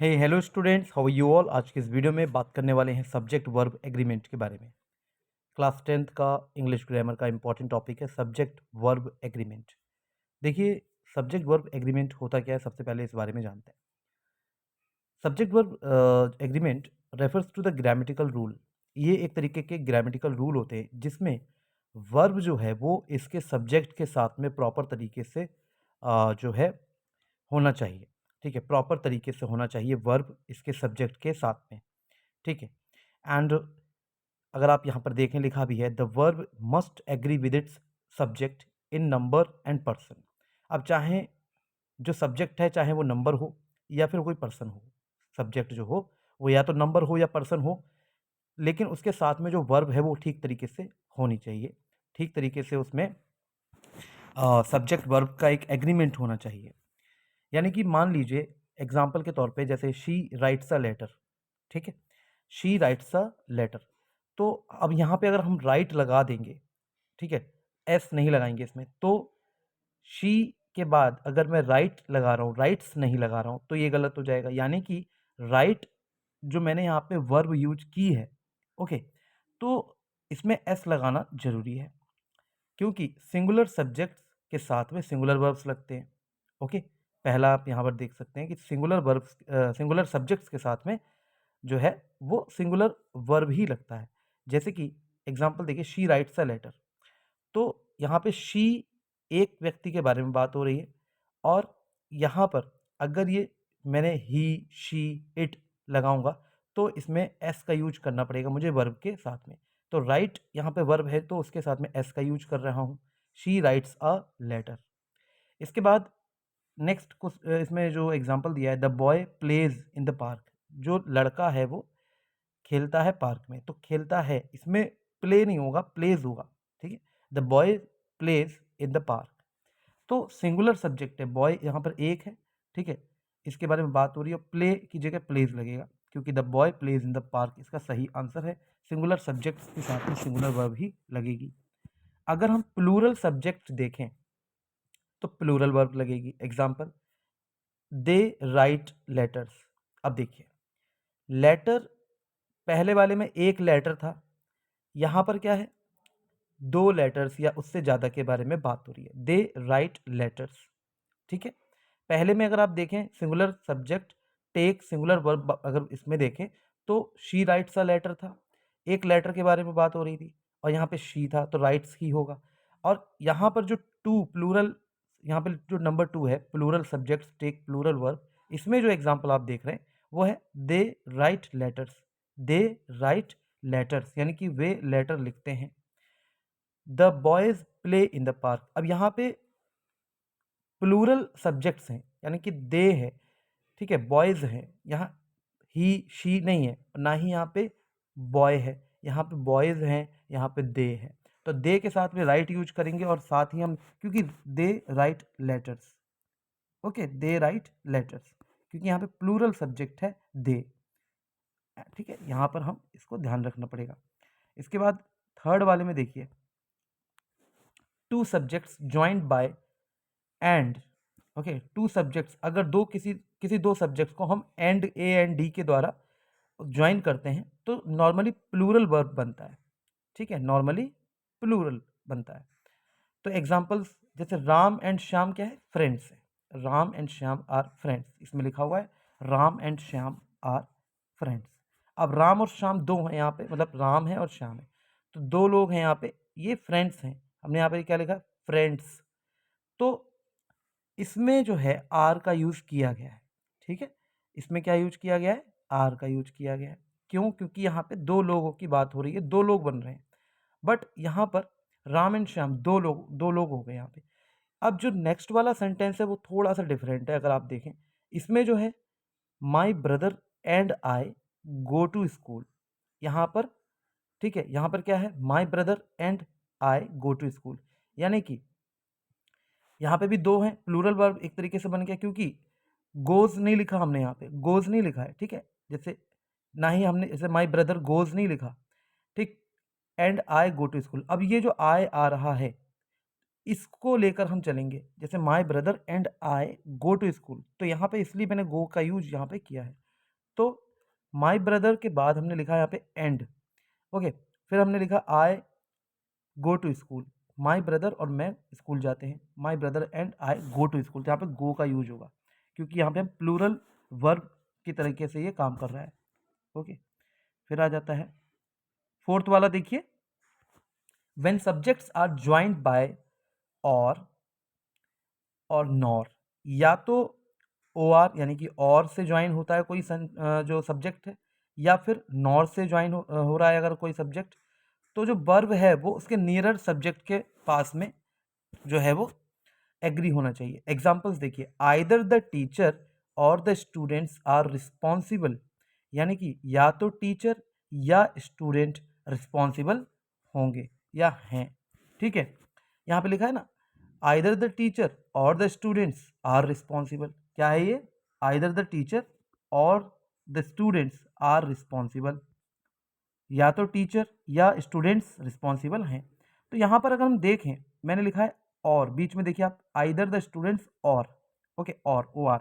Hello students, how are you all. आज के इस वीडियो में बात करने वाले हैं सब्जेक्ट वर्ब एग्रीमेंट के बारे में। क्लास 10th का इंग्लिश ग्रामर का इंपॉर्टेंट टॉपिक है सब्जेक्ट वर्ब एग्रीमेंट। देखिए, सब्जेक्ट वर्ब एग्रीमेंट होता क्या है, सबसे पहले इस बारे में जानते हैं। Subject verb agreement refers to the grammatical rule. ये एक तरीके के ग्रामेटिकल रूल होते हैं जिसमें वर्ब जो है वो इसके सब्जेक्ट के साथ में प्रॉपर तरीके से जो है होना चाहिए। ठीक है, प्रॉपर तरीके से होना चाहिए वर्ब इसके सब्जेक्ट के साथ में। ठीक है। एंड अगर आप यहाँ पर देखें, लिखा भी है the verb must agree with its subject in number and person. अब चाहे जो सब्जेक्ट है, चाहे वो नंबर हो या फिर कोई पर्सन हो, सब्जेक्ट जो हो वो या तो नंबर हो या पर्सन हो, लेकिन उसके साथ में जो वर्ब है वो ठीक तरीके से होनी चाहिए। ठीक तरीके से उसमें सब्जेक्ट वर्ब का एक एग्रीमेंट होना चाहिए। यानी कि मान लीजिए एग्जाम्पल के तौर पे, जैसे शी राइट्स अ लेटर। ठीक है, शी राइट्स अ लेटर। तो अब यहाँ पे अगर हम राइट लगा देंगे, ठीक है, एस नहीं लगाएंगे इसमें, तो शी के बाद अगर मैं राइट लगा रहा हूँ, राइट्स नहीं लगा रहा हूँ, तो ये गलत हो जाएगा। यानी कि राइट जो मैंने यहाँ पे वर्ब यूज की है, ओके, तो इसमें एस लगाना जरूरी है, क्योंकि सिंगुलर सब्जेक्ट्स के साथ में सिंगुलर वर्ब्स लगते हैं। ओके, पहला आप यहाँ पर देख सकते हैं कि सिंगुलर वर्ब्स, सिंगुलर सब्जेक्ट्स के साथ में जो है वो सिंगुलर वर्ब ही लगता है। जैसे कि एग्जांपल देखिए, शी राइट्स अ लेटर। तो यहाँ पे शी एक व्यक्ति के बारे में बात हो रही है, और यहाँ पर अगर ये मैंने ही, शी, इट लगाऊंगा तो इसमें एस का यूज करना पड़ेगा मुझे वर्ब के साथ में। तो राइट यहाँ पे वर्ब है तो उसके साथ में एस का यूज कर रहा हूँ। She writes a letter. इसके बाद नेक्स्ट कुछ इसमें जो एग्जांपल दिया है, the boy plays in the park. जो लड़का है वो खेलता है पार्क में, तो खेलता है इसमें प्ले नहीं होगा, प्लेज होगा। ठीक है, the boy plays in the park. तो सिंगुलर सब्जेक्ट है, बॉय यहाँ पर एक है। ठीक है, इसके बारे में बात हो रही है, प्ले की जगह प्लेज लगेगा, क्योंकि the boy plays in the park इसका सही आंसर है। सिंगुलर सब्जेक्ट के साथ में सिंगुलर वर्ब ही लगेगी। अगर हम प्लूरल सब्जेक्ट देखें तो प्लूरल वर्ब लगेगी। एग्जाम्पल, दे राइट लेटर्स। अब देखिए, लेटर पहले वाले में एक लेटर था, यहाँ पर क्या है, दो लेटर्स या उससे ज़्यादा के बारे में बात हो रही है। They write letters. ठीक है, पहले में अगर आप देखें singular subject take singular verb, अगर इसमें देखें तो शी राइट्स अ लेटर था, एक लेटर के बारे में बात हो रही थी, और यहाँ पे शी था तो राइट्स ही होगा। और यहाँ पर जो टू प्लूरल, यहाँ पे जो नंबर टू है, plural subjects take plural verb, इसमें जो एग्जाम्पल आप देख रहे हैं वो है they write letters. They write letters यानी कि वे लेटर लिखते हैं। The boys play in the park. अब यहाँ पे प्लूरल सब्जेक्ट्स हैं, यानी कि दे है, ठीक है, बॉयज हैं, यहाँ ही शी नहीं है, ना ही यहाँ पे बॉय है, यहाँ पे बॉयज हैं, यहाँ पे दे है। तो दे के साथ में राइट यूज करेंगे, और साथ ही हम, क्योंकि दे राइट लेटर्स, ओके, दे राइट लेटर्स, क्योंकि यहाँ पे प्लूरल सब्जेक्ट है दे। ठीक है, यहाँ पर हम इसको ध्यान रखना पड़ेगा। इसके बाद थर्ड वाले में देखिए, two subjects joined by and. Okay, two subjects, अगर दो किसी किसी दो सब्जेक्ट्स को हम एंड, ए एंड डी के द्वारा ज्वाइन करते हैं तो नॉर्मली प्लूरल वर्ब बनता है। ठीक है, नॉर्मली प्लूरल बनता है। तो एग्जांपल्स, जैसे राम एंड श्याम क्या है, फ्रेंड्स है। Ram and Shyam are friends, इसमें लिखा हुआ है Ram and Shyam are friends. अब राम और श्याम दो हैं यहाँ पे, मतलब राम है और श्याम है, तो दो लोग हैं यहाँ पे, ये फ्रेंड्स हैं। हमने यहाँ पे क्या लिखा, फ्रेंड्स। तो इसमें जो है आर का यूज किया गया है। ठीक है, इसमें क्या यूज किया गया है, आर का यूज किया गया है। क्यों, क्योंकि यहाँ पे दो लोगों की बात हो रही है, दो लोग बन रहे हैं। बट यहाँ पर राम एंड श्याम दो लोग हो गए यहाँ पे। अब जो नेक्स्ट वाला सेंटेंस है वो थोड़ा सा डिफरेंट है। अगर आप देखें, इसमें जो है my brother and I go to school, यहाँ पर, ठीक है, यहाँ पर क्या है, my brother and I go to school, यानी कि यहाँ पे भी दो हैं, प्लूरल वर्ब एक तरीके से बन गया, क्योंकि गोज नहीं लिखा हमने, यहाँ पे गोज नहीं लिखा है। ठीक है, जैसे ना ही हमने जैसे माई ब्रदर गोज नहीं लिखा, ठीक, and I go to school. अब ये जो आई आ रहा है इसको लेकर हम चलेंगे, जैसे my brother and I go to school, तो यहाँ पे इसलिए मैंने गो का यूज यहाँ पे किया है। तो माई ब्रदर के बाद हमने लिखा यहाँ पे एंड, ओके। फिर हमने लिखा I go to school, my brother और मैं स्कूल जाते हैं, my brother and I go to school, तो यहाँ पे गो का यूज होगा क्योंकि यहाँ पे हम प्लूरल वर्ब की तरीके से ये काम कर रहा है, ओके। फिर आ जाता है फोर्थ वाला, देखिए, when subjects are joined by or nor, या तो ओ आर यानी कि और से ज्वाइन होता है कोई जो सब्जेक्ट है, या फिर नॉर से ज्वाइन हो रहा है अगर कोई सब्जेक्ट, तो जो वर्ब है वो उसके नियरर सब्जेक्ट के पास में जो है वो एग्री होना चाहिए। एग्जाम्पल्स देखिए, आइदर द टीचर और द स्टूडेंट्स आर रिस्पॉन्सिबल, यानी कि या तो टीचर या स्टूडेंट रिस्पॉन्सिबल होंगे या हैं, ठीक है। यहाँ पे लिखा है ना, आइदर द टीचर और द स्टूडेंट्स आर रिस्पॉन्सिबल, क्या है ये, आइदर द टीचर और द स्टूडेंट्स आर रिस्पॉन्सिबल, या तो टीचर या स्टूडेंट्स रिस्पॉन्सिबल हैं। तो यहाँ पर अगर हम देखें, मैंने लिखा है और, बीच में देखिए आप, आइदर द स्टूडेंट्स और, ओके, और ओ आर,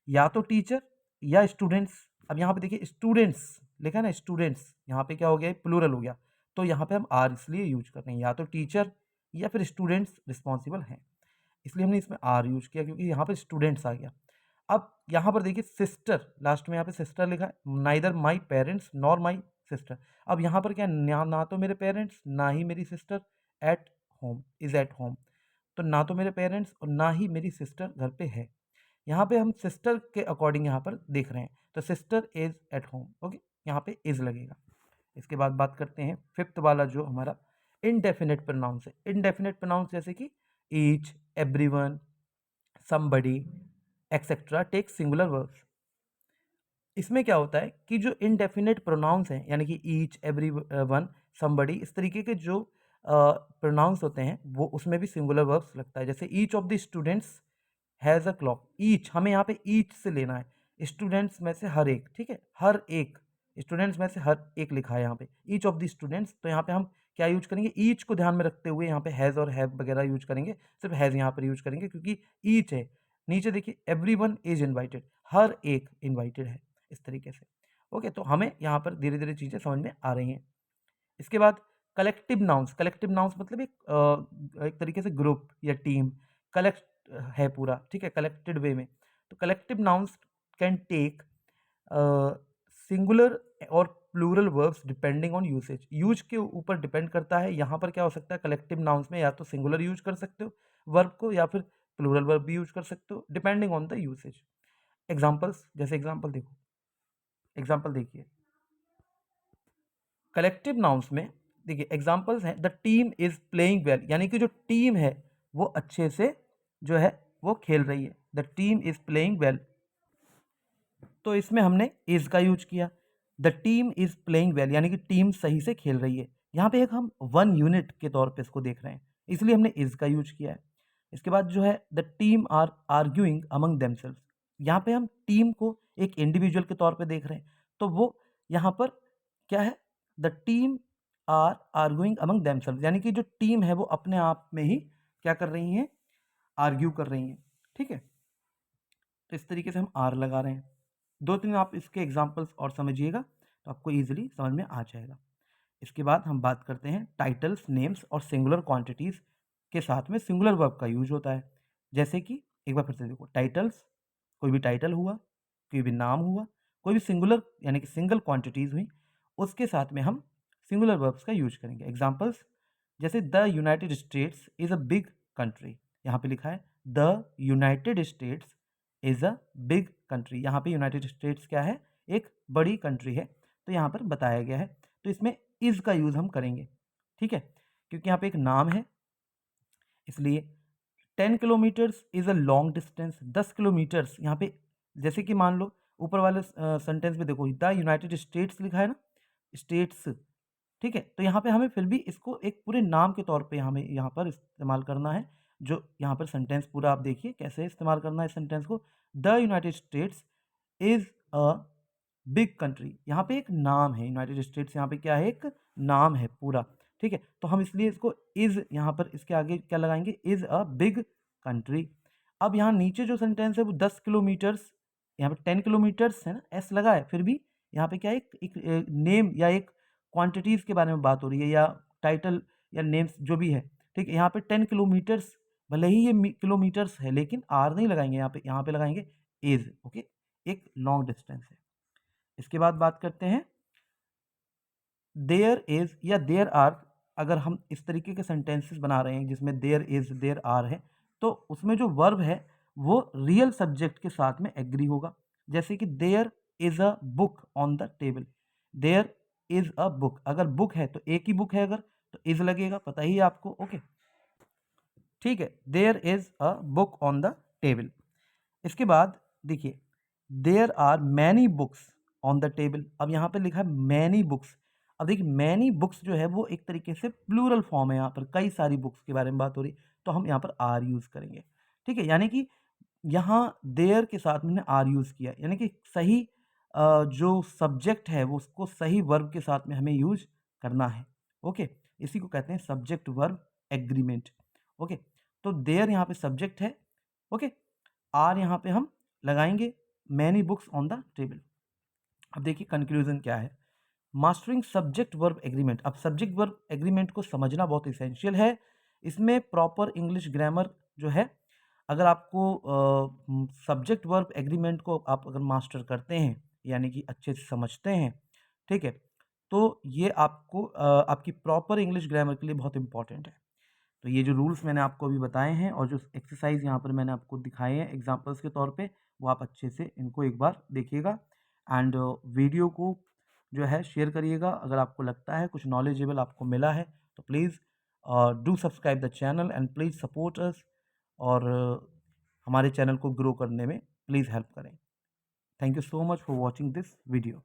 या तो टीचर या स्टूडेंट्स। अब यहाँ पे देखिए स्टूडेंट्स लिखा है ना, स्टूडेंट्स, यहाँ पे क्या हो गया, प्लूरल हो गया, तो यहाँ पे हम आर इसलिए यूज कर रहे हैं, या तो टीचर या फिर स्टूडेंट्स रिस्पॉन्सिबल हैं, इसलिए हमने इसमें आर यूज किया क्योंकि यहाँ पर स्टूडेंट्स आ गया। अब यहाँ पर देखिए सिस्टर, लास्ट में यहाँ पे सिस्टर लिखा है, neither my parents nor my sister. अब यहाँ पर क्या, ना तो मेरे पेरेंट्स ना ही मेरी sister at home, is at home, तो ना तो मेरे पेरेंट्स और ना ही मेरी सिस्टर घर पे है। यहाँ पे हम सिस्टर के अकॉर्डिंग यहाँ पर देख रहे हैं, तो sister is at home, okay, यहाँ पे इज़ लगेगा। इसके बाद बात करते हैं फिफ्थ वाला जो हमारा इनडेफिनेट प्रोनाउंस है। इनडेफिनेट प्रोनाउंस जैसे कि each, everyone, somebody etcetera take singular verbs. इसमें क्या होता है कि जो इनडेफिनेट प्रोनाउंस हैं, यानी कि ईच, एवरी वन, समबडी, इस तरीके के जो प्रोनाउंस होते हैं वो उसमें भी सिंगुलर वर्ब्स लगता है। जैसे each of the students has a clock, each हमें यहाँ पे ईच से लेना है, स्टूडेंट्स में से हर एक, ठीक है, हर एक, स्टूडेंट्स में से हर एक लिखा है यहाँ पे, ईच ऑफ द स्टूडेंट्स, तो यहाँ पे हम क्या यूज करेंगे, ईच को ध्यान में रखते हुए यहाँ पे हैज़ और हैव वगैरह यूज करेंगे, सिर्फ हैज़ यहाँ पर यूज करेंगे क्योंकि ईच है। नीचे देखिए एवरीवन इज इन्वाइटेड, हर एक इन्वाइटेड है, इस तरीके से, ओके। तो हमें यहाँ पर धीरे धीरे चीज़ें समझ में आ रही हैं। इसके बाद कलेक्टिव नाउंस, कलेक्टिव नाउंस मतलब एक तरीके से ग्रुप या टीम, कलेक्ट है पूरा, ठीक है, कलेक्टेड वे में। तो collective nouns can take singular और plural verbs depending on usage, use के ऊपर डिपेंड करता है। यहाँ पर क्या हो सकता है, कलेक्टिव नाउंस में या तो सिंगुलर यूज कर सकते हो वर्ब को या फिर प्लूरल वर्ब भी यूज कर सकते हो depending on the usage. Examples, जैसे एग्जाम्पल देखो, एग्जाम्पल देखिए, कलेक्टिव नाउंस में देखिए एग्जाम्पल्स हैं, the team is playing well, यानी कि जो टीम है वो अच्छे से जो है वो खेल रही है, the team is playing well, तो इसमें हमने इज का यूज किया। The team is playing well यानी कि टीम सही से खेल रही है, यहाँ पे एक हम वन यूनिट के तौर पे इसको देख रहे हैं, इसलिए हमने इज का यूज किया है। इसके बाद जो है the team are arguing among themselves, यहाँ पे हम टीम को एक इंडिविजुअल के तौर पे देख रहे हैं, तो वो यहाँ पर क्या है, the team are arguing among themselves, यानी कि जो टीम है वो अपने आप में ही क्या कर रही हैं, आर्ग्यू कर रही हैं, ठीक है। तो इस तरीके से हम आर लगा रहे हैं। दो तीन आप इसके एग्जाम्पल्स और समझिएगा तो आपको ईजिली समझ में आ जाएगा। इसके बाद हम बात करते हैं टाइटल्स, नेम्स और सिंगुलर क्वांटिटीज़ के साथ में सिंगुलर वर्ब का यूज होता है। जैसे कि एक बार फिर से देखो, टाइटल्स, कोई भी टाइटल हुआ, कोई भी नाम हुआ, कोई भी सिंगुलर यानी कि सिंगल क्वांटिटीज़ हुई, उसके साथ में हम सिंगुलर वर्ब्स का यूज करेंगे। एग्जाम्पल्स जैसे the United states is a big country, यहाँ पे लिखा है the United states is a big country, यहाँ पे यूनाइटेड स्टेट्स क्या है, एक बड़ी कंट्री है, तो यहाँ पर बताया गया है, तो इसमें इज़ का यूज़ हम करेंगे, ठीक है, क्योंकि यहाँ पे एक नाम है, इसलिए 10 kilometres is a long distance, 10 kilometres, यहाँ पे जैसे कि मान लो ऊपर वाले सेंटेंस में देखो द यूनाइटेड स्टेट्स लिखा है ना, स्टेट्स, ठीक है, तो यहाँ पे हमें फिर भी इसको एक पूरे नाम के तौर पे हमें यहाँ पर इस्तेमाल करना है। जो यहाँ पर सेंटेंस पूरा आप देखिए कैसे इस्तेमाल करना है इस सेंटेंस को, the United states is a big country, यहाँ पे एक नाम है, यूनाइटेड स्टेट्स यहाँ पे क्या है, एक नाम है पूरा, ठीक है, तो हम इसलिए इसको इज़ यहाँ पर इसके आगे क्या लगाएंगे, इज़ अ बिग कंट्री। अब यहाँ नीचे जो सेंटेंस है वो 10 किलोमीटर्स यहाँ पे 10 किलोमीटर्स है ना, एस लगा है, फिर भी यहाँ पे क्या है, एक नेम या एक क्वांटिटीज़ के बारे में बात हो रही है, या टाइटल या नेम्स जो भी है, ठीक है। यहाँ पे 10 किलोमीटर्स, भले ही ये किलोमीटर्स है, लेकिन आर नहीं लगाएंगे यहाँ पे लगाएंगे इज। ओके, एक लॉन्ग डिस्टेंस है। इसके बाद बात करते हैं देयर इज या देयर आर। अगर हम इस तरीके के सेंटेंसेस बना रहे हैं जिसमें देयर इज देयर आर है, तो उसमें जो वर्ब है वो रियल सब्जेक्ट के साथ में एग्री होगा। जैसे कि there is a book on the table, there is a book, अगर बुक है तो एक ही बुक है, अगर तो इज लगेगा, पता ही है आपको। ओके, ठीक है, there is a book on the table. इसके बाद देखिए there are many books on the table. अब यहाँ पे लिखा है मैनी बुक्स। अब देखिए मैनी बुक्स जो है वो एक तरीके से प्लूरल फॉर्म है, यहाँ पर कई सारी बुक्स के बारे में बात हो रही, तो हम यहाँ पर आर यूज़ करेंगे। ठीक है, यानी कि यहाँ देयर के साथ मैंने आर यूज़ किया, यानी कि सही जो सब्जेक्ट है वो उसको सही वर्ब के साथ में हमें यूज करना है। ओके, इसी को कहते हैं सब्जेक्ट वर्ब एग्रीमेंट। ओके, तो देयर यहाँ पे सब्जेक्ट है। ओके, आर यहाँ पे हम लगाएंगे many books on the table. अब देखिए कंक्लूजन क्या है, मास्टरिंग सब्जेक्ट वर्ब एग्रीमेंट। अब सब्जेक्ट वर्ब एग्रीमेंट को समझना बहुत इसेंशियल है। इसमें प्रॉपर इंग्लिश ग्रामर जो है, अगर आपको सब्जेक्ट वर्ब एग्रीमेंट को आप अगर मास्टर करते हैं, यानी कि अच्छे से समझते हैं, ठीक है, तो ये आपको आपकी प्रॉपर इंग्लिश ग्रामर के लिए बहुत इंपॉर्टेंट है। तो ये जो रूल्स मैंने आपको अभी बताए हैं और जो एक्सरसाइज यहाँ पर मैंने आपको दिखाए हैं एग्जांपल्स के तौर पे, वो आप अच्छे से इनको एक बार देखिएगा। एंड वीडियो को जो है शेयर करिएगा। अगर आपको लगता है कुछ नॉलेजेबल आपको मिला है तो please do subscribe the channel and please support us, और हमारे चैनल को ग्रो करने में प्लीज़ हेल्प करें। Thank you so much for watching this video.